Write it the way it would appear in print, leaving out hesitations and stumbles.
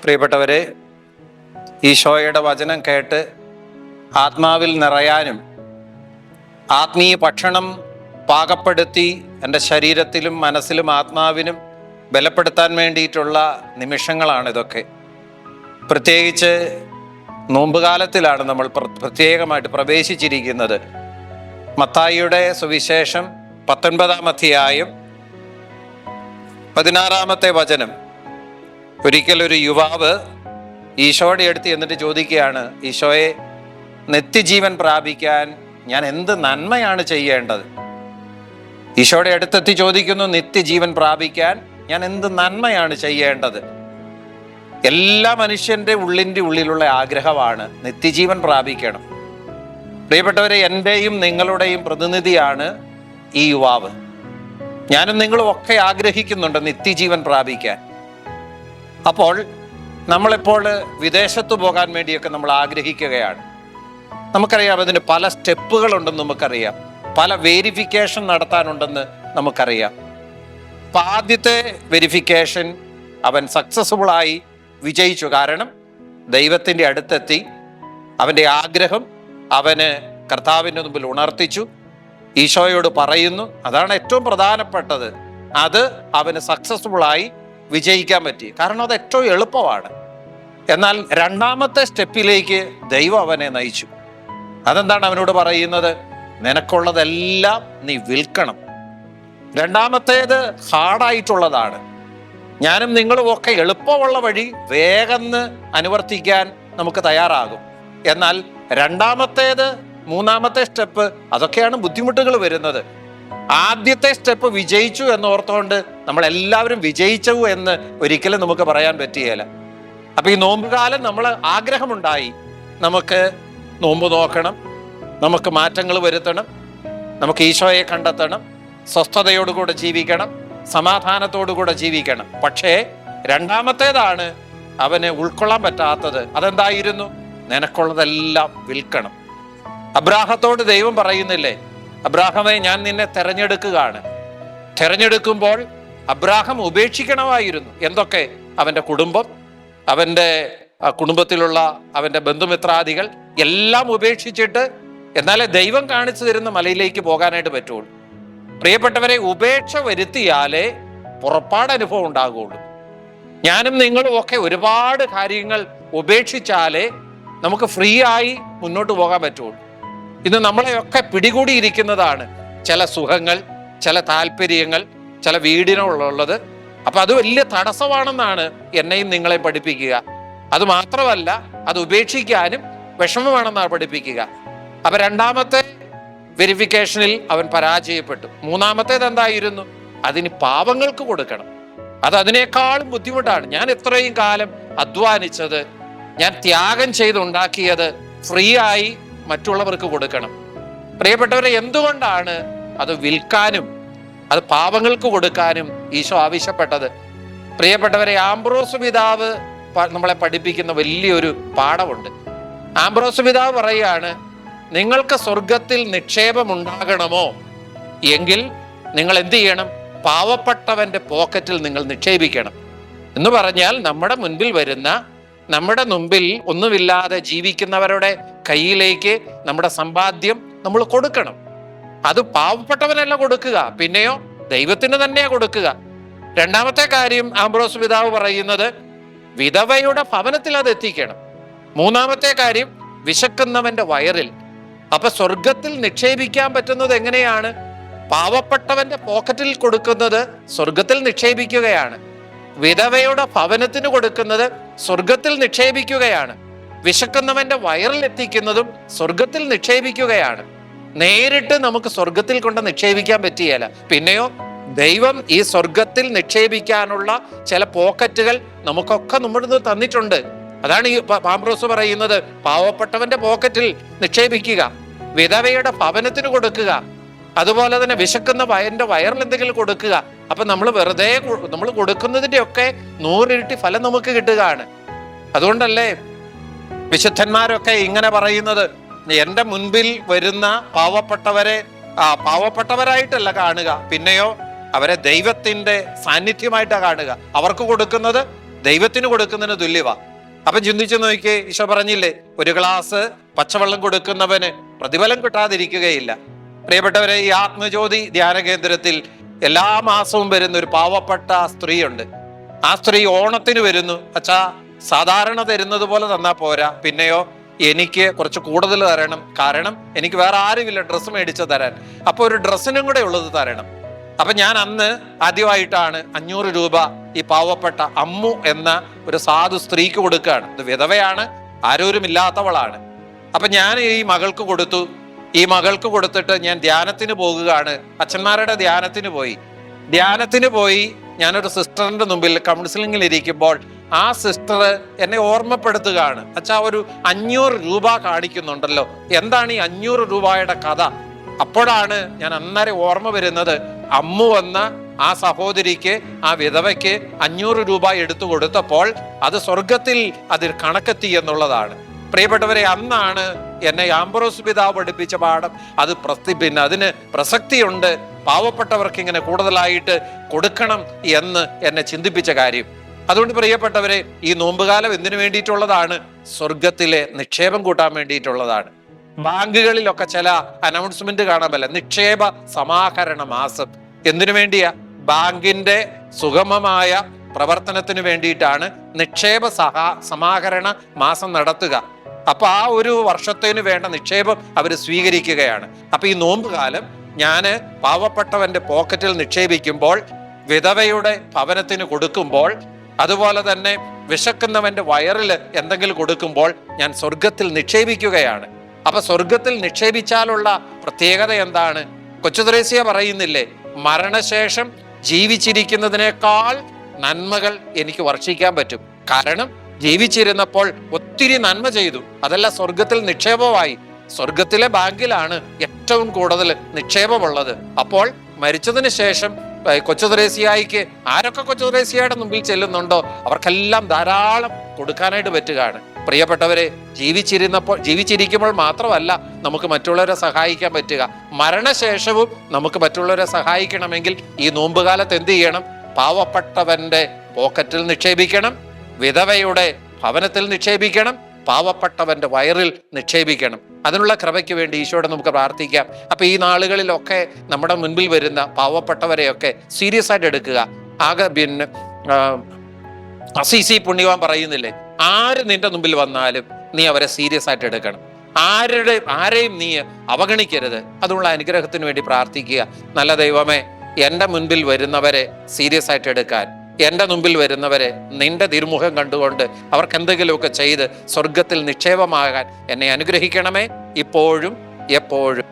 പ്രിയപ്പെട്ടവരെ, ഈശോയുടെ വചനം കേട്ട് ആത്മാവിൽ നിറയാനും ആത്മീയ ഭക്ഷണം പാകപ്പെടുത്തി എൻ്റെ ശരീരത്തിലും മനസ്സിലും ആത്മാവിനും ബലപ്പെടുത്താൻ വേണ്ടിയിട്ടുള്ള നിമിഷങ്ങളാണിതൊക്കെ. പ്രത്യേകിച്ച് നോമ്പുകാലത്തിലാണ് നമ്മൾ പ്രത്യേകമായിട്ട് പ്രവേശിച്ചിരിക്കുന്നത്. മത്തായിയുടെ സുവിശേഷം 19-ാം അധ്യായം 16-ാമത്തെ വചനം. ഒരിക്കലൊരു യുവാവ് ഈശോയുടെ അടുത്ത് എന്നിട്ട് ചോദിക്കുകയാണ്, ഈശോയെ, നിത്യജീവൻ പ്രാപിക്കാൻ ഞാൻ എന്ത് നന്മയാണ് ചെയ്യേണ്ടത്? ഈശോയുടെ അടുത്തെത്തി ചോദിക്കുന്നു, നിത്യജീവൻ പ്രാപിക്കാൻ ഞാൻ എന്ത് നന്മയാണ് ചെയ്യേണ്ടത്? എല്ലാ മനുഷ്യൻ്റെ ഉള്ളിലുള്ള ആഗ്രഹമാണ് നിത്യജീവൻ പ്രാപിക്കണം. പ്രിയപ്പെട്ടവരെ, എൻ്റെയും നിങ്ങളുടെയും പ്രതിനിധിയാണ് ഈ യുവാവ്. ഞാനും നിങ്ങളും ഒക്കെ ആഗ്രഹിക്കുന്നുണ്ട് നിത്യജീവൻ പ്രാപിക്കാൻ. അപ്പോൾ നമ്മളിപ്പോൾ വിദേശത്ത് പോകാൻ വേണ്ടിയൊക്കെ നമ്മൾ ആഗ്രഹിക്കുകയാണ്. നമുക്കറിയാം അതിന് പല സ്റ്റെപ്പുകളുണ്ടെന്ന് നമുക്കറിയാം, പല വെരിഫിക്കേഷൻ നടത്താനുണ്ടെന്ന് നമുക്കറിയാം. അപ്പം ആദ്യത്തെ വെരിഫിക്കേഷൻ അവൻ സക്സസ്ഫുള്ളായി വിജയിച്ചു. കാരണം ദൈവത്തിൻ്റെ അടുത്തെത്തി, അവൻ്റെ ആഗ്രഹം അവന് കർത്താവിൻ്റെ മുമ്പിൽ ഉണർത്തിച്ചു, ഈശോയോട് പറയുന്നു. അതാണ് ഏറ്റവും പ്രധാനപ്പെട്ടത്. അത് അവന് സക്സസ്ഫുള്ളായി വിജയിക്കാൻ പറ്റി. കാരണം അത് ഏറ്റവും എളുപ്പമാണ്. എന്നാൽ രണ്ടാമത്തെ സ്റ്റെപ്പിലേക്ക് ദൈവം അവനെ നയിച്ചു. അതെന്താണ് അവനോട് പറയുന്നത്? നിനക്കുള്ളതെല്ലാം നീ വിൽക്കണം. രണ്ടാമത്തേത് ഹാർഡായിട്ടുള്ളതാണ്. ഞാനും നിങ്ങളും ഒക്കെ എളുപ്പമുള്ള വഴി വേഗം അനുവർത്തിക്കാൻ നമുക്ക് തയ്യാറാകും. എന്നാൽ രണ്ടാമത്തേത്, മൂന്നാമത്തെ സ്റ്റെപ്പ്, അതൊക്കെയാണ് ബുദ്ധിമുട്ടുകൾ വരുന്നത്. ആദ്യത്തെ സ്റ്റെപ്പ് വിജയിച്ചു എന്നോർത്തുകൊണ്ട് നമ്മളെല്ലാവരും വിജയിച്ചു എന്ന് ഒരിക്കലും നമുക്ക് പറയാൻ പറ്റുകയില്ല. അപ്പൊ ഈ നോമ്പുകാലം നമ്മൾ ആഗ്രഹമുണ്ടായി, നമുക്ക് നോമ്പ് നോക്കണം, നമുക്ക് മാറ്റങ്ങൾ വരുത്തണം, നമുക്ക് ഈശോയെ കണ്ടെത്തണം, സ്വസ്ഥതയോടുകൂടെ ജീവിക്കണം, സമാധാനത്തോടുകൂടെ ജീവിക്കണം. പക്ഷേ രണ്ടാമത്തേതാണ് അവന് ഉൾക്കൊള്ളാൻ പറ്റാത്തത്. അതെന്തായിരുന്നു? നിനക്കുള്ളതെല്ലാം വിൽക്കണം. അബ്രാഹത്തോട് ദൈവം പറയുന്നില്ലേ, അബ്രാഹമേ, ഞാൻ നിന്നെ തെരഞ്ഞെടുക്കുകയാണ്. തെരഞ്ഞെടുക്കുമ്പോൾ അബ്രാഹം ഉപേക്ഷിക്കണമായിരുന്നു എന്തൊക്കെ? അവൻ്റെ കുടുംബം, അവൻ്റെ കുടുംബത്തിലുള്ള അവൻ്റെ ബന്ധുമിത്രാദികൾ എല്ലാം ഉപേക്ഷിച്ചിട്ട് എന്നാലേ ദൈവം കാണിച്ചു തരുന്ന മലയിലേക്ക് പോകാനായിട്ട് പറ്റുള്ളൂ. പ്രിയപ്പെട്ടവരെ, ഉപേക്ഷ വരുത്തിയാലേ പുറപ്പാട് അനുഭവം ഉണ്ടാകുള്ളൂ. ഞാനും നിങ്ങളും ഒക്കെ ഒരുപാട് കാര്യങ്ങൾ ഉപേക്ഷിച്ചാലേ നമുക്ക് ഫ്രീ ആയി മുന്നോട്ട് പോകാൻ പറ്റുള്ളൂ. ഇന്ന് നമ്മളെയൊക്കെ പിടികൂടിയിരിക്കുന്നതാണ് ചില സുഖങ്ങൾ, ചില താല്പര്യങ്ങൾ, ചില വീടിനുള്ളത്. അപ്പൊ അത് വലിയ തടസ്സമാണെന്നാണ് എന്നെയും നിങ്ങളെ പഠിപ്പിക്കുക. അത് മാത്രമല്ല, അത് ഉപേക്ഷിക്കാനും വിഷമമാണെന്നാണ് പഠിപ്പിക്കുക. അപ്പൊ രണ്ടാമത്തെ വെരിഫിക്കേഷനിൽ അവൻ പരാജയപ്പെട്ടു. മൂന്നാമത്തേത് എന്തായിരുന്നു? അതിന് പാവങ്ങൾക്ക് കൊടുക്കണം. അത് അതിനേക്കാളും ബുദ്ധിമുട്ടാണ്. ഞാൻ ഇത്രയും കാലം അധ്വാനിച്ചത്, ഞാൻ ത്യാഗം ചെയ്തുണ്ടാക്കിയത് ഫ്രീ ആയി മറ്റുള്ളവർക്ക് കൊടുക്കണം. പ്രിയപ്പെട്ടവരെ, എന്തുകൊണ്ടാണ് അത് വിൽക്കാനും അത് പാവങ്ങൾക്ക് കൊടുക്കാനും ഈശോ ആവശ്യപ്പെട്ടത്? പ്രിയപ്പെട്ടവരെ, ആംബ്രോസ് പിതാവ് നമ്മളെ പഠിപ്പിക്കുന്ന വലിയൊരു പാഠമുണ്ട്. ആംബ്രോസ് പിതാവ് പറയുകയാണ്, നിങ്ങൾക്ക് സ്വർഗത്തിൽ നിക്ഷേപമുണ്ടാകണമോ എങ്കിൽ നിങ്ങൾ എന്ത് ചെയ്യണം? പാവപ്പെട്ടവന്റെ പോക്കറ്റിൽ നിങ്ങൾ നിക്ഷേപിക്കണം. എന്ന് പറഞ്ഞാൽ നമ്മുടെ മുൻപിൽ വരുന്ന, നമ്മുടെ മുമ്പിൽ ഒന്നുമില്ലാതെ ജീവിക്കുന്നവരുടെ കയ്യിലേക്ക് നമ്മുടെ സമ്പാദ്യം നമ്മൾ കൊടുക്കണം. അത് പാവപ്പെട്ടവനല്ല കൊടുക്കുക, പിന്നെയോ ദൈവത്തിന് തന്നെയാ കൊടുക്കുക. രണ്ടാമത്തെ കാര്യം ആംബ്രോസ് പിതാവ് പറയുന്നത്, വിധവയുടെ ഭവനത്തിൽ അത് എത്തിക്കണം. മൂന്നാമത്തെ കാര്യം, വിശക്കുന്നവന്റെ വയറിൽ. അപ്പൊ സ്വർഗത്തിൽ നിക്ഷേപിക്കാൻ പറ്റുന്നത് എങ്ങനെയാണ്? പാവപ്പെട്ടവന്റെ പോക്കറ്റിൽ കൊടുക്കുന്നത് സ്വർഗത്തിൽ നിക്ഷേപിക്കുകയാണ്. വിധവയുടെ ഭവനത്തിന് കൊടുക്കുന്നത് സ്വർഗത്തിൽ നിക്ഷേപിക്കുകയാണ്. വിശക്കുന്നവന്റെ വയറിൽ എത്തിക്കുന്നതും സ്വർഗത്തിൽ നിക്ഷേപിക്കുകയാണ്. നേരിട്ട് നമുക്ക് സ്വർഗത്തിൽ കൊണ്ട് നിക്ഷേപിക്കാൻ പറ്റിയല്ല, പിന്നെയോ ദൈവം ഈ സ്വർഗത്തിൽ നിക്ഷേപിക്കാനുള്ള ചില പോക്കറ്റുകൾ നമുക്കൊക്കെ നമ്മുടെ തന്നിട്ടുണ്ട്. അതാണ് ഈ ആംബ്രോസ് പറയുന്നത്, പാവപ്പെട്ടവന്റെ പോക്കറ്റിൽ നിക്ഷേപിക്കുക, വിധവയുടെ ഭവനത്തിന് കൊടുക്കുക, അതുപോലെ തന്നെ വിശക്കുന്ന വയറിൽ എന്തെങ്കിലും കൊടുക്കുക. അപ്പൊ നമ്മൾ വെറുതെ നമ്മൾ കൊടുക്കുന്നതിന്റെ ഒക്കെ 100 ഇരട്ടി ഫലം നമുക്ക് കിട്ടുകയാണ്. അതുകൊണ്ടല്ലേ വിശുദ്ധന്മാരൊക്കെ ഇങ്ങനെ പറയുന്നത്, എൻ്റെ മുൻപിൽ വരുന്ന പാവപ്പെട്ടവരെ പാവപ്പെട്ടവരായിട്ടല്ല കാണുക, പിന്നെയോ അവരെ ദൈവത്തിന്റെ സാന്നിധ്യമായിട്ടാണ് കാണുക. അവർക്ക് കൊടുക്കുന്നത് ദൈവത്തിന് കൊടുക്കുന്നതിന് തുല്യവാ. അപ്പം ചിന്തിച്ചു നോക്കിയേ, ഈശോ പറഞ്ഞില്ലേ, ഒരു ഗ്ലാസ് പച്ചവെള്ളം കൊടുക്കുന്നവന് പ്രതിഫലം കിട്ടാതിരിക്കുകയില്ല. പ്രിയപ്പെട്ടവരെ, ഈ ആത്മജ്യോതി ധ്യാന കേന്ദ്രത്തിൽ എല്ലാ മാസവും വരുന്ന ഒരു പാവപ്പെട്ട സ്ത്രീയുണ്ട്. ആ സ്ത്രീ ഓണത്തിന് വരുന്നു. അച്ഛാ, സാധാരണ തരുന്നത് പോലെ തന്നാ പോരാ, പിന്നെയോ എനിക്ക് കുറച്ച് കൂടുതൽ തരണം, കാരണം എനിക്ക് വേറെ ആരുമില്ല ഡ്രസ്സ് മേടിച്ച് തരാൻ, അപ്പൊ ഒരു ഡ്രസ്സിനും കൂടെ ഉള്ളത് തരണം. അപ്പൊ ഞാൻ അന്ന് ആദ്യമായിട്ടാണ് 500 രൂപ ഈ പാവപ്പെട്ട അമ്മു എന്ന ഒരു സാധു സ്ത്രീക്ക് കൊടുക്കുകയാണ്. ഇത് വിധവയാണ്, ആരോരുമില്ലാത്തവളാണ്. അപ്പൊ ഞാൻ ഈ മകൾക്ക് കൊടുത്തു. ഈ മകൾക്ക് കൊടുത്തിട്ട് ഞാൻ ധ്യാനത്തിന് പോകുകയാണ്. അച്ഛന്മാരുടെ ധ്യാനത്തിന് പോയി ഞാനൊരു സിസ്റ്ററിന്റെ മുമ്പിൽ കൗൺസിലിംഗിൽ ഇരിക്കുമ്പോൾ ആ സിസ്റ്റർ എന്നെ ഓർമ്മപ്പെടുത്തുകയാണ്. അച്ഛാ, ഒരു 500 രൂപ കാണിക്കുന്നുണ്ടല്ലോ, എന്താണ് ഈ 500 രൂപയുടെ കഥ? അപ്പോഴാണ് ഞാൻ അന്നേരം ഓർമ്മ വരുന്നത്, അമ്മു എന്ന ആ സഹോദരിക്ക്, ആ വിധവയ്ക്ക് 500 രൂപ എടുത്തു കൊടുത്തപ്പോൾ അത് സ്വർഗത്തിൽ അതിൽ കണക്കെത്തി എന്നുള്ളതാണ്. പ്രിയപ്പെട്ടവരെ, അന്നാണ് എന്നെ ആംബ്രോസ് പിതാവ് പഠിപ്പിച്ച പാഠം അത് അതിന് പ്രസക്തിയുണ്ട്, പാവപ്പെട്ടവർക്ക് ഇങ്ങനെ കൂടുതലായിട്ട് കൊടുക്കണം എന്ന് എന്നെ ചിന്തിപ്പിച്ച കാര്യം. അതുകൊണ്ട് പ്രിയപ്പെട്ടവരെ, ഈ നോമ്പുകാലം എന്തിനു വേണ്ടിയിട്ടുള്ളതാണ്? സ്വർഗത്തിലെ നിക്ഷേപം കൂട്ടാൻ വേണ്ടിയിട്ടുള്ളതാണ്. ബാങ്കുകളിലൊക്കെ ചില അനൗൺസ്മെന്റ് കാണാമല്ല, നിക്ഷേപ സമാഹരണ മാസം. എന്തിനു വേണ്ടിയാ? ബാങ്കിന്റെ സുഗമമായ പ്രവർത്തനത്തിന് വേണ്ടിയിട്ടാണ് നിക്ഷേപ സമാഹരണ മാസം നടത്തുക. അപ്പൊ ആ ഒരു വർഷത്തേന് വേണ്ട നിക്ഷേപം അവർ സ്വീകരിക്കുകയാണ്. അപ്പൊ ഈ നോമ്പ് കാലം ഞാന് പാവപ്പെട്ടവന്റെ പോക്കറ്റിൽ നിക്ഷേപിക്കുമ്പോൾ, വിധവയുടെ ഭവനത്തിന് കൊടുക്കുമ്പോൾ, അതുപോലെ തന്നെ വിശക്കുന്നവന്റെ വയറിൽ എന്തെങ്കിലും കൊടുക്കുമ്പോൾ ഞാൻ സ്വർഗത്തിൽ നിക്ഷേപിക്കുകയാണ്. അപ്പൊ സ്വർഗത്തിൽ നിക്ഷേപിച്ചാലുള്ള പ്രത്യേകത എന്താണ്? കൊച്ചു ത്രേസ്യ പറയുന്നില്ലേ, മരണശേഷം ജീവിച്ചിരിക്കുന്നതിനേക്കാൾ നന്മകൾ എനിക്ക് വർഷിക്കാൻ പറ്റും. കാരണം ജീവിച്ചിരുന്നപ്പോൾ ഒത്തിരി നന്മ ചെയ്തു, അതെല്ലാം സ്വർഗത്തിൽ നിക്ഷേപമായി. സ്വർഗത്തിലെ ബാങ്കിലാണ് ഏറ്റവും കൂടുതൽ നിക്ഷേപമുള്ളത്. അപ്പോൾ മരിച്ചതിന് ശേഷം കൊച്ചു ത്രേസ്യായിക്ക് ആരൊക്കെ കൊച്ചു ത്രേസ്യയുടെ മുമ്പിൽ ചെല്ലുന്നുണ്ടോ അവർക്കെല്ലാം ധാരാളം കൊടുക്കാനായിട്ട് പറ്റുകയാണ്. പ്രിയപ്പെട്ടവരെ, ജീവിച്ചിരിക്കുമ്പോൾ മാത്രമല്ല നമുക്ക് മറ്റുള്ളവരെ സഹായിക്കാൻ പറ്റുക, മരണശേഷവും നമുക്ക് മറ്റുള്ളവരെ സഹായിക്കണമെങ്കിൽ ഈ നോമ്പുകാലത്ത് എന്ത് ചെയ്യണം? പാവപ്പെട്ടവന്റെ പോക്കറ്റിൽ നിക്ഷേപിക്കണം, വിധവയുടെ ഭവനത്തിൽ നിക്ഷേപിക്കണം, പാവപ്പെട്ടവന്റെ വയറിൽ നിക്ഷേപിക്കണം. അതിനുള്ള കൃപയ്ക്ക് വേണ്ടി ഈശോയോട് നമുക്ക് പ്രാർത്ഥിക്കാം. അപ്പൊ ഈ നാളുകളിലൊക്കെ നമ്മുടെ മുൻപിൽ വരുന്ന പാവപ്പെട്ടവരെയൊക്കെ സീരിയസ് ആയിട്ട് എടുക്കുക. പിന്നെ അസീസി പുണ്യവാൻ പറയുന്നില്ലേ, ആര് നിന്റെ മുമ്പിൽ വന്നാലും നീ അവരെ സീരിയസ് ആയിട്ട് എടുക്കണം, ആരെയും നീ അവഗണിക്കരുത്. അതിനുള്ള അനുഗ്രഹത്തിന് വേണ്ടി പ്രാർത്ഥിക്കുക. നല്ല ദൈവമേ, എൻ്റെ മുൻപിൽ വരുന്നവരെ സീരിയസ് ആയിട്ട് എടുക്കാൻ, എൻ്റെ മുമ്പിൽ വരുന്നവരെ നിന്റെ തിരുമുഖം കണ്ടുകൊണ്ട് അവർക്ക് എന്തെങ്കിലുമൊക്കെ ചെയ്ത് സ്വർഗത്തിൽ നിക്ഷേപമാകാൻ എന്നെ അനുഗ്രഹിക്കണമേ, ഇപ്പോഴും എപ്പോഴും.